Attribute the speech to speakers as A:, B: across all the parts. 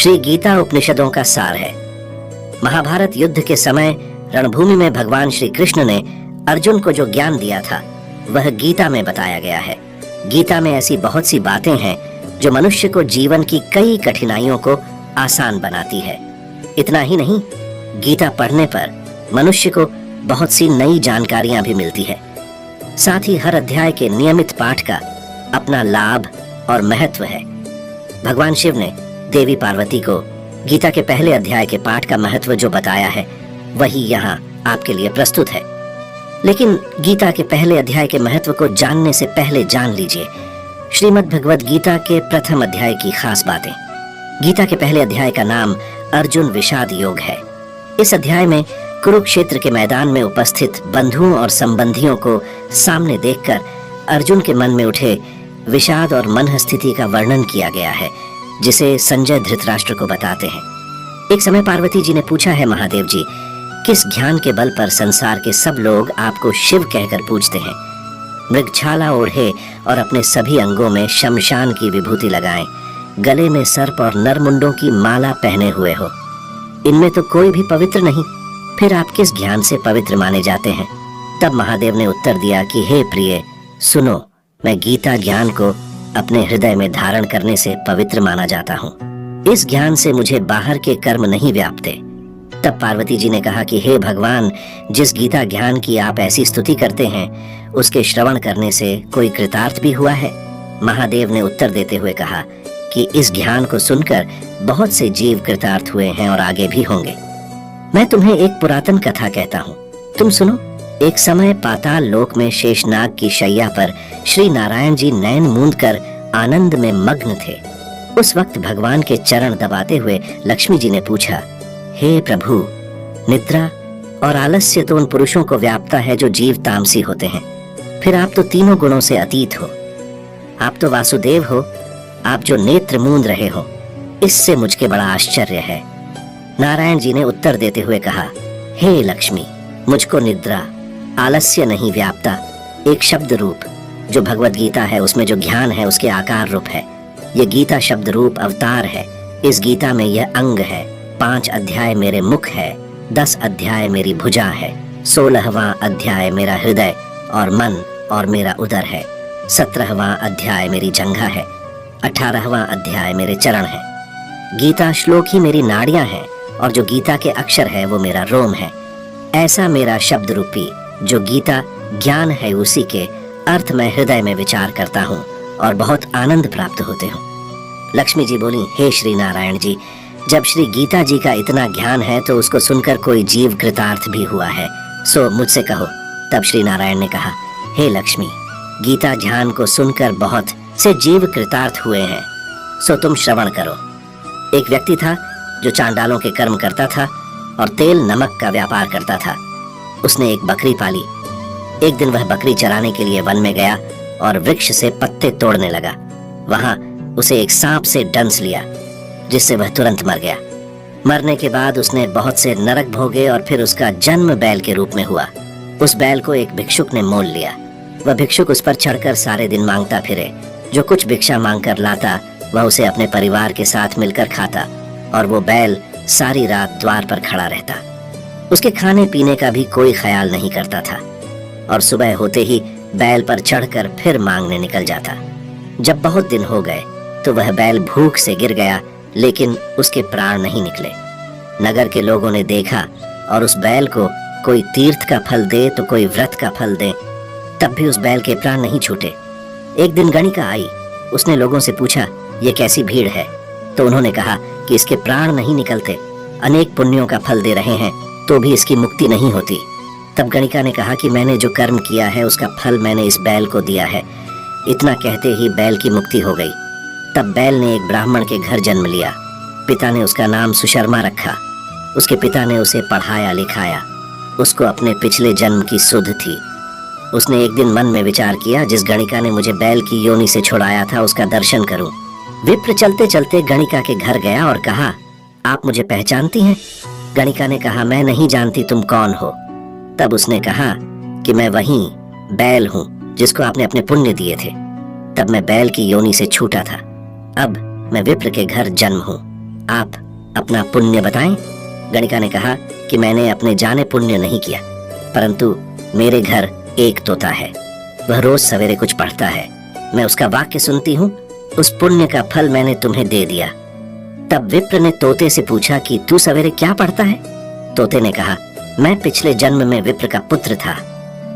A: श्री गीता उपनिषदों का सार है। महाभारत युद्ध के समय रणभूमि में भगवान श्री कृष्ण ने अर्जुन को जो ज्ञान दिया था वह गीता में बताया गया है। गीता में ऐसी बहुत सी बातें हैं जो मनुष्य को जीवन की कई कठिनाइयों को आसान बनाती है। इतना ही नहीं, गीता पढ़ने पर मनुष्य को बहुत सी नई जानकारियां भी मिलती है। साथ ही हर अध्याय के नियमित पाठ का अपना लाभ और महत्व है। भगवान शिव ने देवी पार्वती को गीता के पहले अध्याय के पाठ का महत्व जो बताया है वही यहाँ आपके लिए प्रस्तुत है। लेकिन गीता के पहले अध्याय के महत्व को जानने से पहले जान लीजिए श्रीमद् भगवद गीता के प्रथम अध्याय की खास बातें। गीता के पहले अध्याय का नाम अर्जुन विषाद योग है। इस अध्याय में कुरुक्षेत्र के मैदान में उपस्थित बंधुओं और संबंधियों को सामने देखकर अर्जुन के मन में उठे विषाद और मन स्थिति का वर्णन किया गया है, जिसे संजय धृतराष्ट्र को बताते हैं। एक समय पार्वती जी ने पूछा है, महादेव जी, किस ज्ञान के बल पर संसार के सब लोग आपको शिव कहकर पूजते हैं? मृगछाला ओढ़े और अपने सभी अंगों में शमशान की विभूति लगाएं, गले में सर्प और नरमुंडों की माला पहने हुए हो, इनमें तो कोई भी पवित्र नहीं, फिर आप किस ज्ञान से पवित्र माने जाते हैं? तब महादेव ने उत्तर दिया कि हे प्रिय, सुनो, मैं गीता ज्ञान को अपने हृदय में धारण करने से पवित्र माना जाता हूँ। इस ज्ञान से मुझे बाहर के कर्म नहीं व्यापते। तब पार्वती जी ने कहा कि हे भगवान, जिस गीता ज्ञान की आप ऐसी स्तुति करते हैं उसके श्रवण करने से कोई कृतार्थ भी हुआ है? महादेव ने उत्तर देते हुए कहा कि इस ज्ञान को सुनकर बहुत से जीव कृतार्थ हुए हैं और आगे भी होंगे। मैं तुम्हें एक पुरातन कथा कहता हूँ, तुम सुनो। एक समय पाताल लोक में शेषनाग की शैया पर श्री नारायण जी नैन मूंद कर आनंद में मग्न थे। उस वक्त भगवान के चरण दबाते हुए लक्ष्मी जी ने पूछा, हे प्रभु, निद्रा और आलस्य तो उन पुरुषों को व्यापता है जो जीव तामसी होते हैं, फिर आप तो तीनों गुणों से अतीत हो। आप तो वासुदेव हो, आप जो नेत्र मूंद रहे हो, इससे मुझके बड़ा आश्चर्य है। नारायण जी ने उत्तर देते हुए कहा, हे लक्ष्मी, मुझको निद्रा आलस्य नहीं व्यापता। एक शब्द रूप जो भगवद गीता है उसमें जो ज्ञान है उसके आकार रूप है। ये गीता शब्द रूप अवतार है। इस गीता में यह अंग है। 5 अध्याय मेरे मुख है, 10 अध्याय मेरी भुजा है, 16वां अध्याय मेरा हृदय और मन और मेरा उदर है, 17वां अध्याय मेरी जंघा है, 18वां अध्याय मेरे चरण है। गीता श्लोक ही मेरी नाड़ियां हैं और जो गीता के अक्षर है वो मेरा रोम है। ऐसा मेरा शब्द रूपी जो गीता ज्ञान है उसी के अर्थ मैं हृदय में विचार करता हूँ और बहुत आनंद प्राप्त होते हूँ। लक्ष्मी जी बोली, हे श्री नारायण जी, जब श्री गीता जी का इतना ज्ञान है तो उसको सुनकर कोई जीव कृतार्थ भी हुआ है, सो मुझसे कहो। तब श्री नारायण ने कहा, हे लक्ष्मी, गीता ज्ञान को सुनकर बहुत से जीव कृतार्थ हुए हैं, सो तुम श्रवण करो। एक व्यक्ति था जो चांडालों के कर्म करता था और तेल नमक का व्यापार करता था। उसने एक बकरी पाली। एक दिन वह बकरी चराने के लिए वन में गया और वृक्ष से पत्ते तोड़ने लगा। वहां उसे एक सांप से डंस लिया, जिससे वह तुरंत मर गया। मरने के बाद उसने बहुत से नरक भोगे और फिर उसका जन्म बैल के रूप में हुआ। उस बैल को एक भिक्षुक ने मोल लिया। वह भिक्षुक उस पर चढ़कर सारे दिन मांगता फिरे। जो कुछ भिक्षा मांग कर लाता वह उसे अपने परिवार के साथ मिलकर खाता और वो बैल सारी रात द्वार पर खड़ा रहता। उसके खाने पीने का भी कोई ख्याल नहीं करता था और सुबह होते ही बैल पर चढ़कर फिर मांगने निकल जाता। जब बहुत दिन हो गए तो वह बैल भूख से गिर गया, लेकिन उसके प्राण नहीं निकले। नगर के लोगों ने देखा और उस बैल को कोई तीर्थ का फल दे तो कोई व्रत का फल दे, तब भी उस बैल के प्राण नहीं छूटे। एक दिन गणिका आई। उसने लोगों से पूछा, ये कैसी भीड़ है? तो उन्होंने कहा कि इसके प्राण नहीं निकलते, अनेक पुण्यों का फल दे रहे हैं तो भी इसकी मुक्ति नहीं होती। तब गणिका ने कहा कि मैंने जो कर्म किया है उसका फल मैंने इस बैल को दिया है। इतना कहते ही बैल की मुक्ति हो गई। तब बैल ने एक ब्राह्मण के घर जन्म लिया। पिता ने उसका नाम सुशर्मा रखा। उसके पिता ने उसे पढ़ाया लिखाया। उसको अपने पिछले जन्म की सुध थी। उसने एक दिन मन में विचार किया, जिस गणिका ने मुझे बैल की योनि से छुड़ाया था उसका दर्शन करूं। विप्र चलते चलते गणिका के घर गया और कहा, आप मुझे पहचानती हैं? गणिका ने कहा, मैं नहीं जानती, तुम कौन हो? तब उसने कहा कि मैं वही बैल हूँ जिसको आपने अपने पुण्य दिए थे। तब मैं बैल की योनि से छूटा था। अब मैं विप्र के घर जन्म हूँ। आप अपना पुण्य बताएं। गणिका ने कहा कि मैंने अपने जाने पुण्य नहीं किया, परंतु मेरे घर एक तोता है, वह रोज सवेरे कुछ पढ़ता है, मैं उसका वाक्य सुनती हूँ, उस पुण्य का फल मैंने तुम्हें दे दिया। तब विप्र ने तोते से पूछा कि तू सवेरे क्या पढ़ता है? तोते ने कहा, मैं पिछले जन्म में विप्र का पुत्र था।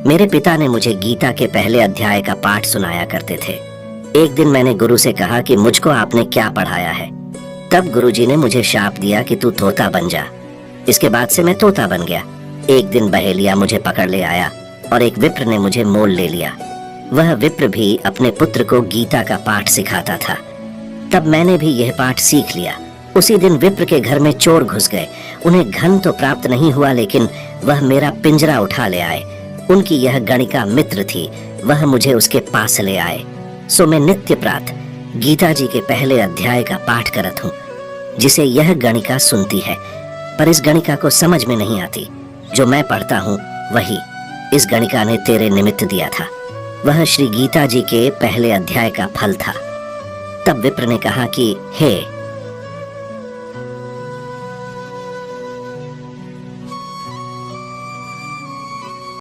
A: मेरे पिता ने मुझे गीता के पहले अध्याय का पाठ सुनाया करते थे। एक दिन मैंने गुरु से कहा कि मुझको आपने क्या पढ़ाया है। तब गुरुजी ने मुझे शाप दिया कि तू तोता बन जा। इसके बाद से मैं तोता बन गया। एक दिन बहेलिया मुझे पकड़ ले आया और एक विप्र ने मुझे मोल ले लिया। वह विप्र भी अपने पुत्र को गीता का पाठ सिखाता था। तब मैंने भी यह पाठ सीख लिया। उसी दिन विप्र के घर में चोर घुस गए। उन्हें धन तो प्राप्त नहीं हुआ, लेकिन वह मेरा पिंजरा उठा ले आए। उनकी यह गणिका मित्र थी, वह मुझे उसके पास ले आए। सो मैं नित्य प्रातः गीता जी के पहले अध्याय का पाठ करत हूँ, जिसे यह गणिका सुनती है। पर इस गणिका को समझ में नहीं आती। जो मैं पढ़ता हूँ वही इस गणिका ने तेरे निमित्त दिया था। वह श्री गीता जी के पहले अध्याय का फल था। तब विप्र ने कहा कि हे